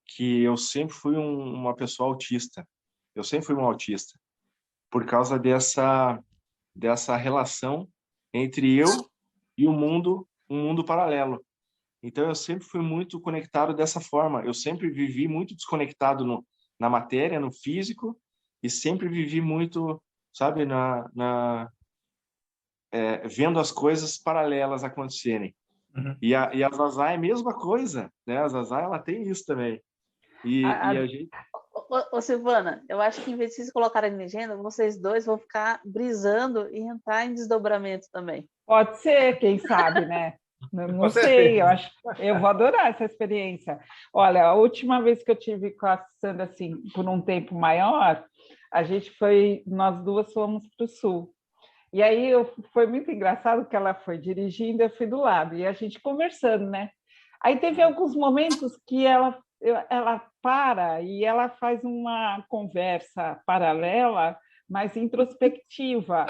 Speaker 2: que eu sempre fui uma pessoa autista. Eu sempre fui um autista, por causa dessa relação entre eu e um mundo paralelo. Então, eu sempre fui muito conectado dessa forma. Eu sempre vivi muito desconectado na matéria, no físico, e sempre vivi muito, sabe, vendo as coisas paralelas acontecerem.
Speaker 3: Uhum.
Speaker 2: E a Zazá é a mesma coisa, né? A Zazá, ela tem isso também. E a gente...
Speaker 1: Ô, Silvana, eu acho que em vez de vocês colocarem legenda, vocês dois vão ficar brisando e entrar em desdobramento também.
Speaker 4: Pode ser, quem sabe, né? Não sei, eu vou adorar essa experiência. Olha, a última vez que eu tive com a Sandra, assim, por um tempo maior, nós duas fomos para o Sul. E aí foi muito engraçado que ela foi dirigindo, eu fui do lado, e a gente conversando, né? Aí teve alguns momentos que ela para e ela faz uma conversa paralela, mas introspectiva.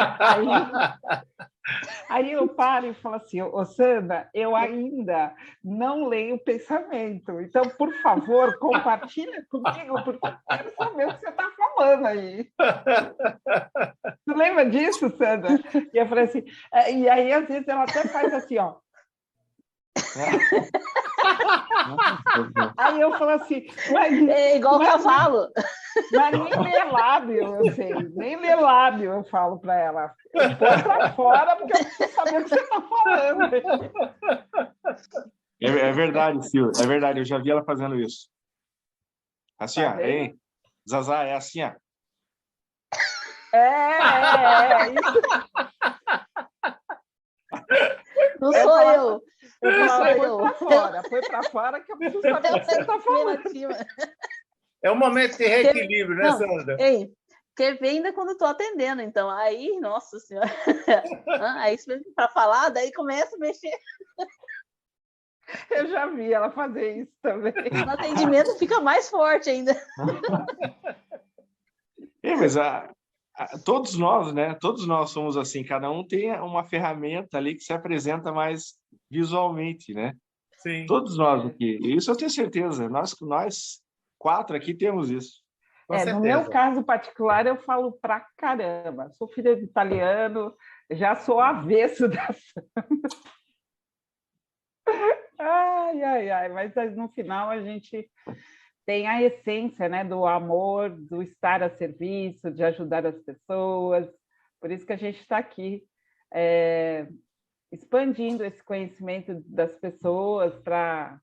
Speaker 4: Aí eu paro e falo assim, ô Sandra, eu ainda não leio o pensamento, então, por favor, compartilha comigo, porque eu quero saber o que você está falando aí. Tu lembra disso, Sandra? E eu falei assim, e aí às vezes ela até faz assim, ó. Aí eu falo assim,
Speaker 1: é igual cavalo.
Speaker 4: Mas nem ler lábio, eu sei, nem ler lábio eu falo para ela. Põe para fora, porque eu preciso saber o que você está falando.
Speaker 2: É verdade, Sil, é verdade, eu já vi ela fazendo isso. Assim, ó, hein? Zazá, é assim, ó.
Speaker 4: Isso.
Speaker 1: Não sou eu.
Speaker 4: Põe para fora que eu preciso saber o que você está falando.
Speaker 3: É um momento de reequilíbrio, né, Sandra?
Speaker 1: Ei, quer ver ainda quando estou atendendo, então. Aí, nossa senhora. Aí para falar, daí começa a mexer.
Speaker 4: Eu já vi ela fazer isso também.
Speaker 1: No atendimento fica mais forte ainda.
Speaker 2: Mas todos nós, né? Todos nós somos assim. Cada um tem uma ferramenta ali que se apresenta mais visualmente, né?
Speaker 3: Sim.
Speaker 2: Todos nós aqui. Isso eu tenho certeza. Nós 4 aqui temos isso.
Speaker 4: No meu caso particular, eu falo pra caramba. Sou filha de italiano, já sou avesso dessa. Ai, mas no final a gente tem a essência, né, do amor, do estar a serviço, de ajudar as pessoas. Por isso que a gente está aqui expandindo esse conhecimento das pessoas para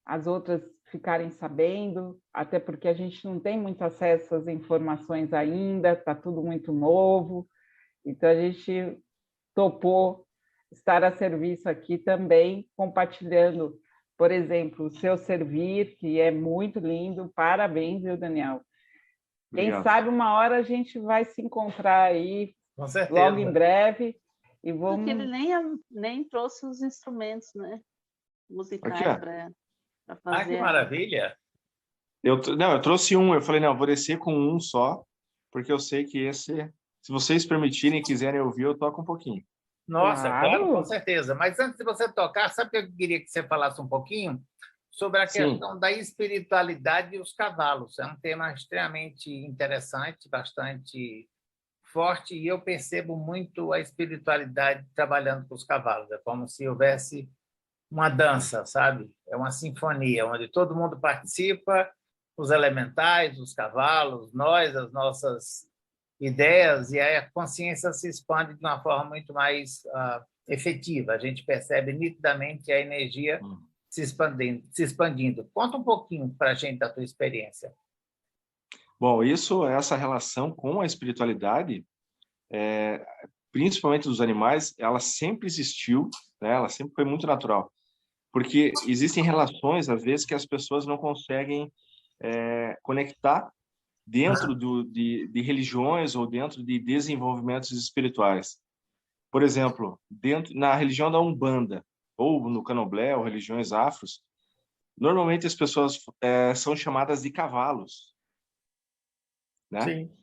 Speaker 4: as outras ficarem sabendo, até porque a gente não tem muito acesso às informações ainda, está tudo muito novo, então a gente topou estar a serviço aqui também, compartilhando, por exemplo, o seu servir, que é muito lindo, parabéns, viu, Daniel? Obrigado. Quem sabe uma hora a gente vai se encontrar aí, logo em breve, e vamos...
Speaker 1: Porque ele nem trouxe os instrumentos, né, musicais para fazer.
Speaker 3: Que maravilha!
Speaker 2: Eu trouxe um, eu falei, não, eu vou descer com um só, porque eu sei que esse, se vocês permitirem e quiserem ouvir, eu toco um pouquinho.
Speaker 3: Nossa, claro, com certeza. Mas antes de você tocar, sabe que eu queria que você falasse um pouquinho sobre a questão da espiritualidade e os cavalos. É um tema extremamente interessante, bastante forte, e eu percebo muito a espiritualidade trabalhando com os cavalos. É como se houvesse uma dança, sabe? É uma sinfonia, onde todo mundo participa, os elementais, os cavalos, nós, as nossas ideias e aí a consciência se expande de uma forma muito mais efetiva. A gente percebe nitidamente a energia se expandindo. Conta um pouquinho para a gente da tua experiência.
Speaker 2: Bom, essa relação com a espiritualidade, principalmente dos animais, ela sempre existiu, né? Ela sempre foi muito natural. Porque existem relações, às vezes, que as pessoas não conseguem conectar dentro de religiões ou dentro de desenvolvimentos espirituais. Por exemplo, na religião da Umbanda, ou no Candomblé, ou religiões afros, normalmente as pessoas são chamadas de cavalos, né?
Speaker 3: Sim.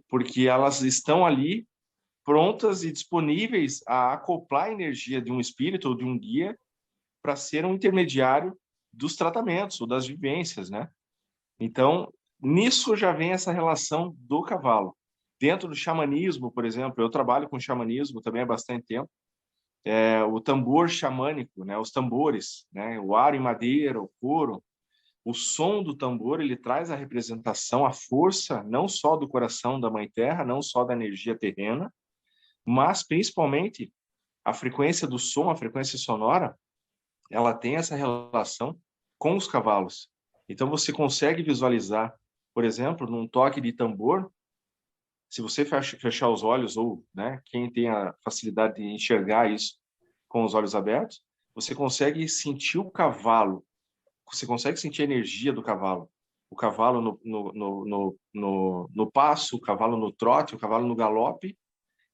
Speaker 2: Porque elas estão ali prontas e disponíveis a acoplar a energia de um espírito ou de um guia para ser um intermediário dos tratamentos ou das vivências, né? Então, nisso já vem essa relação do cavalo. Dentro do xamanismo, por exemplo, eu trabalho com xamanismo também há bastante tempo. O tambor xamânico, né? Os tambores, né? O aro em madeira, o couro, o som do tambor, ele traz a representação, a força, não só do coração da Mãe Terra, não só da energia terrena, mas principalmente a frequência do som, a frequência sonora, ela tem essa relação com os cavalos. Então você consegue visualizar, por exemplo, num toque de tambor, se você fechar os olhos, ou, né, quem tem a facilidade de enxergar isso com os olhos abertos, você consegue sentir o cavalo, você consegue sentir a energia do cavalo. O cavalo no passo, o cavalo no trote, o cavalo no galope,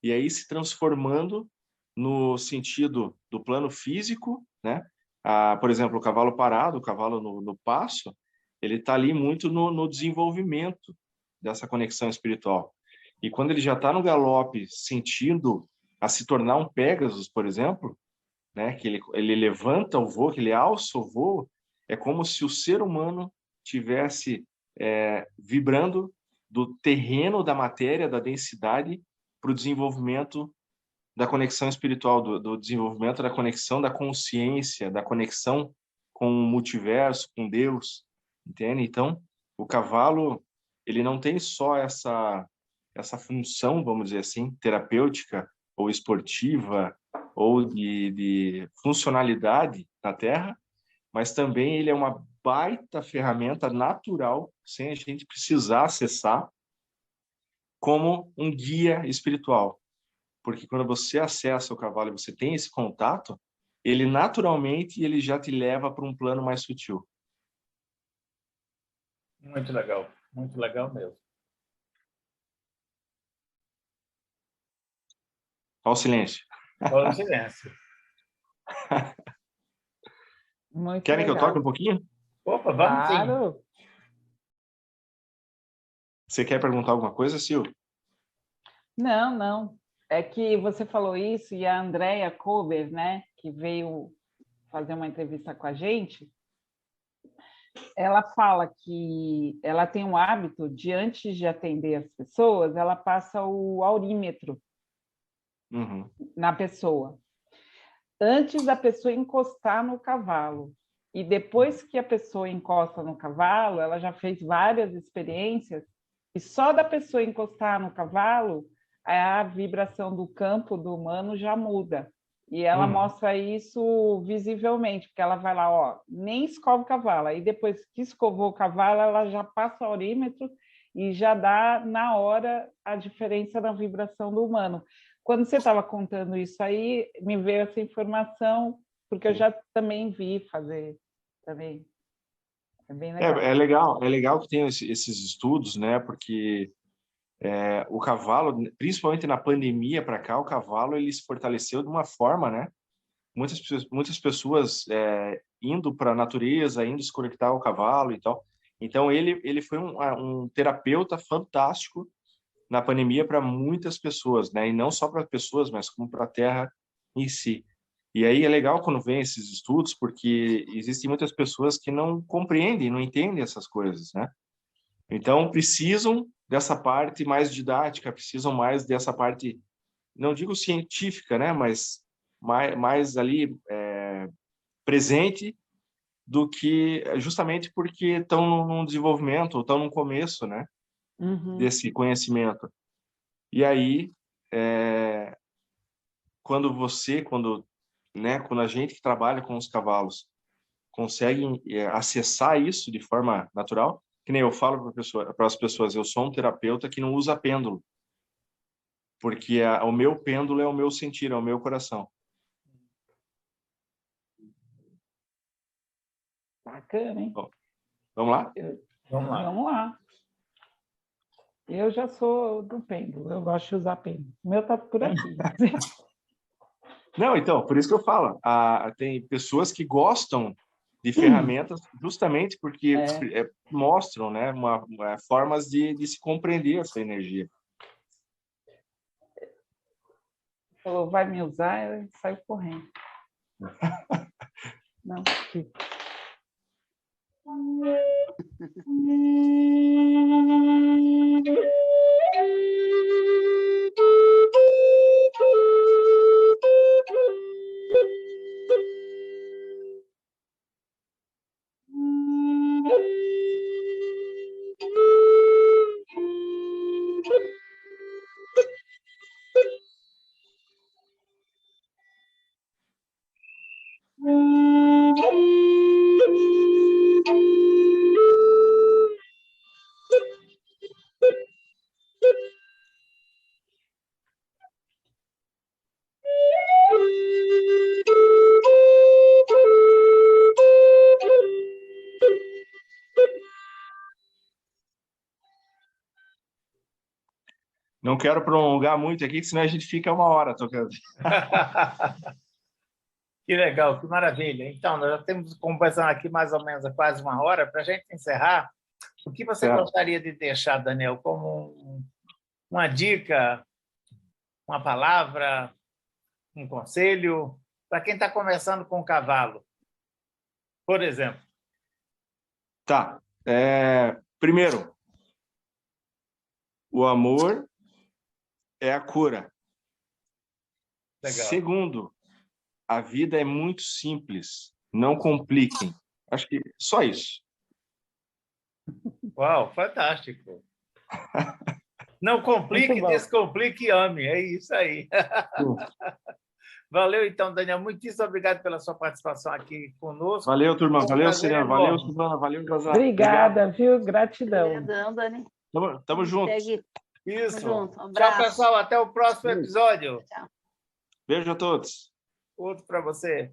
Speaker 2: e aí se transformando no sentido do plano físico, né? Por exemplo, o cavalo parado, o cavalo no passo, ele está ali muito no desenvolvimento dessa conexão espiritual. E quando ele já está no galope, sentindo a se tornar um Pégasus, por exemplo, né? Que ele levanta o voo, que ele alça o voo, é como se o ser humano tivesse vibrando do terreno da matéria, da densidade, para o desenvolvimento da conexão espiritual, do desenvolvimento da conexão da consciência, da conexão com o multiverso, com Deus, entende? Então, o cavalo, ele não tem só essa função, vamos dizer assim, terapêutica ou esportiva ou de funcionalidade na Terra, mas também ele é uma baita ferramenta natural, sem a gente precisar acessar, como um guia espiritual. Porque quando você acessa o cavalo e você tem esse contato, ele naturalmente ele já te leva para um plano mais sutil.
Speaker 3: Muito legal mesmo.
Speaker 2: Olha o silêncio.
Speaker 3: Olha o silêncio.
Speaker 4: Muito
Speaker 2: Querem
Speaker 4: legal.
Speaker 2: que eu toque um pouquinho?
Speaker 3: Opa, vamos
Speaker 4: Claro.
Speaker 3: sim.
Speaker 2: Você quer perguntar alguma coisa, Sil?
Speaker 4: Não, não. É que você falou isso e a Andrea Kober, né, que veio fazer uma entrevista com a gente, ela fala que ela tem um hábito de, antes de atender as pessoas, ela passa o aurímetro na pessoa, antes da pessoa encostar no cavalo. E depois que a pessoa encosta no cavalo, ela já fez várias experiências, e só da pessoa encostar no cavalo, a vibração do campo do humano já muda. E ela mostra isso visivelmente, porque ela vai lá, ó, nem escova o cavalo. Aí depois que escovou o cavalo, ela já passa o aurímetro e já dá na hora a diferença na vibração do humano. Quando você estava contando isso aí, me veio essa informação, porque eu já também vi fazer também. É bem legal.
Speaker 2: É legal que tenha esses estudos, né? Porque o cavalo, principalmente na pandemia para cá, o cavalo ele se fortaleceu de uma forma, né? Muitas pessoas indo para a natureza, indo se conectar ao cavalo e tal. Então ele foi um terapeuta fantástico na pandemia para muitas pessoas, né? E não só para pessoas, mas como para a Terra em si. E aí é legal quando vem esses estudos, porque existem muitas pessoas que não compreendem, não entendem essas coisas, né? Então precisam dessa parte mais didática, precisam mais dessa parte, não digo científica, né? Mas mais ali presente do que justamente porque estão num desenvolvimento, ou estão no começo, né? Desse conhecimento. E aí, quando a gente que trabalha com os cavalos consegue acessar isso de forma natural, que nem eu falo para as pessoas, eu sou um terapeuta que não usa pêndulo, porque o meu pêndulo é o meu sentir, é o meu coração.
Speaker 4: Bacana, hein?
Speaker 2: Bom, vamos lá?
Speaker 4: Vamos lá. Eu já sou do pêndulo, eu gosto de usar pêndulo. O meu está por aqui.
Speaker 2: Não, então, por isso que eu falo. Tem pessoas que gostam de ferramentas justamente porque mostram, né, formas de se compreender essa energia.
Speaker 4: Falou, vai me usar, eu saio correndo. Não, aqui.
Speaker 2: Não quero prolongar muito aqui, senão a gente fica 1 hora tocando.
Speaker 3: Que legal, que maravilha. Então, nós já temos conversando aqui mais ou menos há quase 1 hora. Para a gente encerrar, o que você gostaria de deixar, Daniel, como uma dica, uma palavra, um conselho para quem está começando com o cavalo, por exemplo?
Speaker 2: Tá. Primeiro, o amor é a cura.
Speaker 3: Legal.
Speaker 2: Segundo, a vida é muito simples. Não compliquem. Acho que só isso.
Speaker 3: Uau, fantástico. Não complique, descomplique e ame. É isso aí. Valeu, então, Daniel. Muitíssimo obrigado pela sua participação aqui conosco.
Speaker 2: Valeu, turma. Valeu, Siriano. Valeu, Silvana. Valeu, Casar.
Speaker 4: Obrigada, viu? Gratidão.
Speaker 1: Obrigadão, Dani.
Speaker 2: Tamo junto.
Speaker 3: Isso.
Speaker 1: Junto.
Speaker 3: Tchau, pessoal. Até o próximo episódio.
Speaker 1: Tchau.
Speaker 2: Beijo a todos.
Speaker 3: Outro para você.